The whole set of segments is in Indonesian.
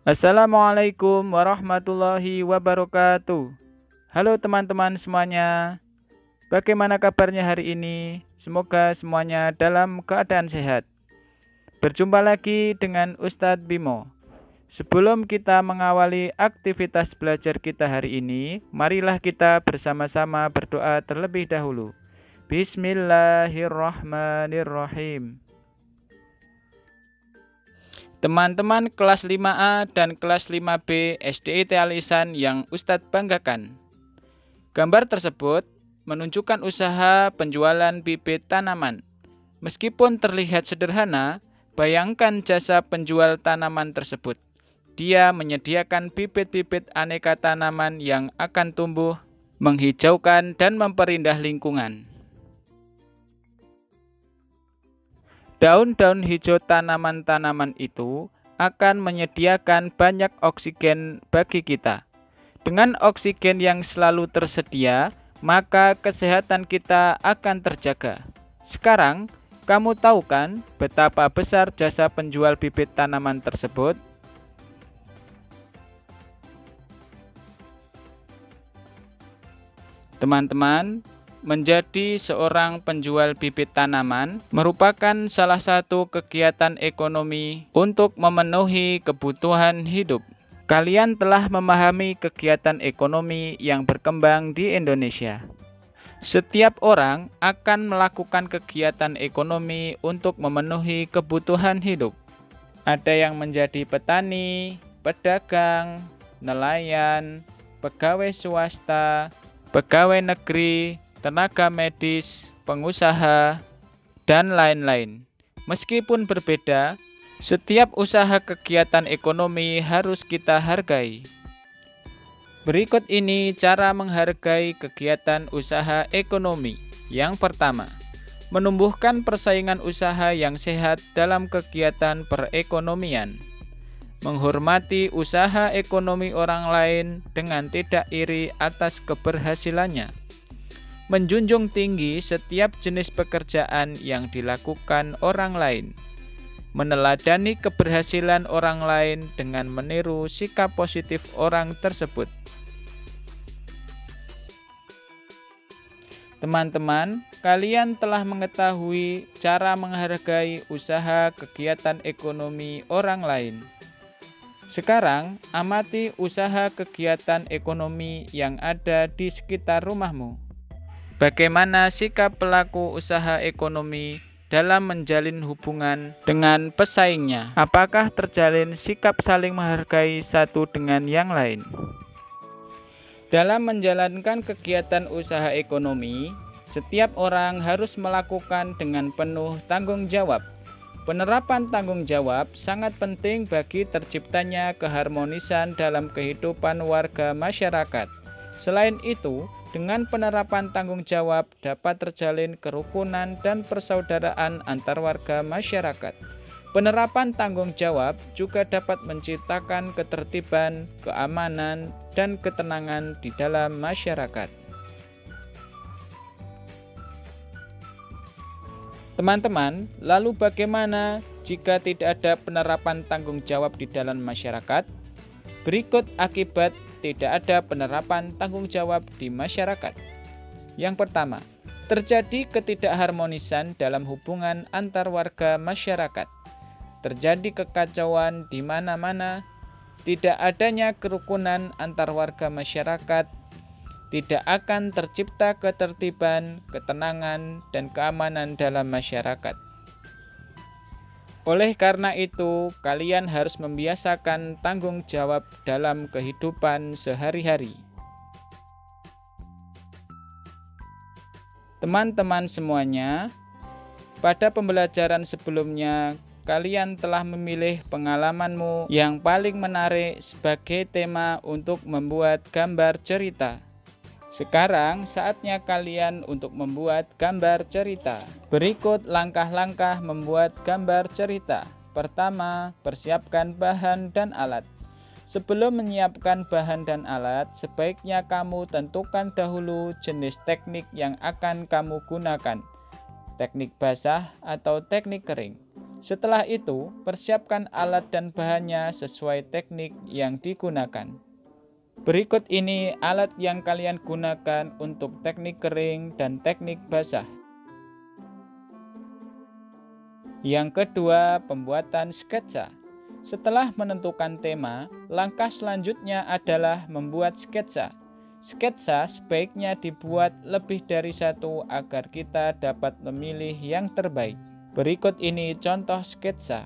Assalamualaikum warahmatullahi wabarakatuh. Halo teman-teman semuanya, bagaimana kabarnya hari ini? Semoga semuanya dalam keadaan sehat. Berjumpa lagi dengan Ustadz Bimo. Sebelum kita mengawali aktivitas belajar kita hari ini, marilah kita bersama-sama berdoa terlebih dahulu. Bismillahirrahmanirrahim. Teman-teman kelas 5A dan kelas 5B SDIT Alisan yang Ustadz banggakan. Gambar tersebut menunjukkan usaha penjualan bibit tanaman. Meskipun terlihat sederhana, bayangkan jasa penjual tanaman tersebut. Dia menyediakan bibit-bibit aneka tanaman yang akan tumbuh, menghijaukan, dan memperindah lingkungan. Daun-daun hijau tanaman-tanaman itu akan menyediakan banyak oksigen bagi kita. Dengan oksigen yang selalu tersedia, maka kesehatan kita akan terjaga. Sekarang, kamu tahu kan betapa besar jasa penjual bibit tanaman tersebut? Teman-teman, menjadi seorang penjual bibit tanaman merupakan salah satu kegiatan ekonomi untuk memenuhi kebutuhan hidup. Kalian telah memahami kegiatan ekonomi yang berkembang di Indonesia. Setiap orang akan melakukan kegiatan ekonomi untuk memenuhi kebutuhan hidup. Ada yang menjadi petani, pedagang, nelayan, pegawai swasta, pegawai negeri, tenaga medis, pengusaha, dan lain-lain. Meskipun berbeda, setiap usaha kegiatan ekonomi harus kita hargai. Berikut ini cara menghargai kegiatan usaha ekonomi. Yang pertama, menumbuhkan persaingan usaha yang sehat dalam kegiatan perekonomian. Menghormati usaha ekonomi orang lain dengan tidak iri atas keberhasilannya. Menjunjung tinggi setiap jenis pekerjaan yang dilakukan orang lain. Meneladani keberhasilan orang lain dengan meniru sikap positif orang tersebut. Teman-teman, kalian telah mengetahui cara menghargai usaha kegiatan ekonomi orang lain. Sekarang, amati usaha kegiatan ekonomi yang ada di sekitar rumahmu. Bagaimana sikap pelaku usaha ekonomi dalam menjalin hubungan dengan pesaingnya? Apakah terjalin sikap saling menghargai satu dengan yang lain? Dalam menjalankan kegiatan usaha ekonomi, setiap orang harus melakukan dengan penuh tanggung jawab. Penerapan tanggung jawab sangat penting bagi terciptanya keharmonisan dalam kehidupan warga masyarakat. Selain itu, dengan penerapan tanggung jawab dapat terjalin kerukunan dan persaudaraan antar warga masyarakat. Penerapan tanggung jawab juga dapat menciptakan ketertiban, keamanan, dan ketenangan di dalam masyarakat. Teman-teman, lalu bagaimana jika tidak ada penerapan tanggung jawab di dalam masyarakat? Berikut akibat tidak ada penerapan tanggung jawab di masyarakat. Yang pertama, terjadi ketidakharmonisan dalam hubungan antar warga masyarakat. Terjadi kekacauan di mana-mana, tidak adanya kerukunan antar warga masyarakat, tidak akan tercipta ketertiban, ketenangan, dan keamanan dalam masyarakat. Oleh karena itu, kalian harus membiasakan tanggung jawab dalam kehidupan sehari-hari. Teman-teman semuanya, pada pembelajaran sebelumnya, kalian telah memilih pengalamanmu yang paling menarik sebagai tema untuk membuat gambar cerita. Sekarang saatnya kalian untuk membuat gambar cerita. Berikut langkah-langkah membuat gambar cerita. Pertama, persiapkan bahan dan alat. Sebelum menyiapkan bahan dan alat, sebaiknya kamu tentukan dahulu jenis teknik yang akan kamu gunakan. Teknik basah atau teknik kering. Setelah itu, persiapkan alat dan bahannya sesuai teknik yang digunakan. Berikut ini alat yang kalian gunakan untuk teknik kering dan teknik basah. Yang kedua, pembuatan sketsa. Setelah menentukan tema, langkah selanjutnya adalah membuat sketsa. Sketsa sebaiknya dibuat lebih dari satu agar kita dapat memilih yang terbaik. Berikut ini contoh sketsa.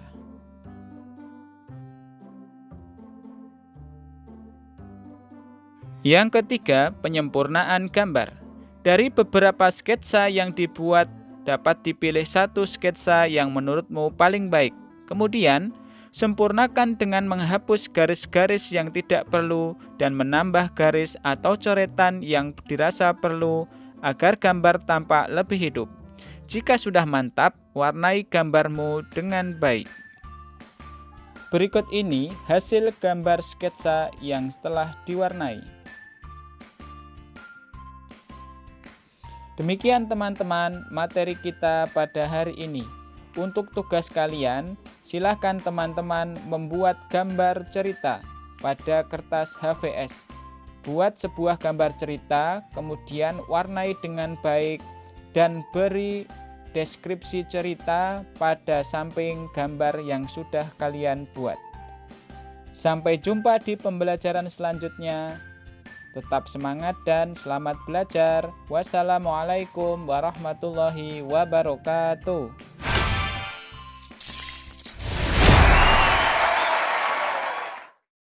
Yang ketiga, penyempurnaan gambar. Dari beberapa sketsa yang dibuat, dapat dipilih satu sketsa yang menurutmu paling baik. Kemudian, sempurnakan dengan menghapus garis-garis yang tidak perlu dan menambah garis atau coretan yang dirasa perlu agar gambar tampak lebih hidup. Jika sudah mantap, warnai gambarmu dengan baik. Berikut ini hasil gambar sketsa yang telah diwarnai. Demikian teman-teman materi kita pada hari ini. Untuk tugas kalian, silakan teman-teman membuat gambar cerita pada kertas HVS. Buat sebuah gambar cerita, kemudian warnai dengan baik dan beri deskripsi cerita pada samping gambar yang sudah kalian buat. Sampai jumpa di pembelajaran selanjutnya. Tetap semangat dan selamat belajar. Wassalamualaikum warahmatullahi wabarakatuh.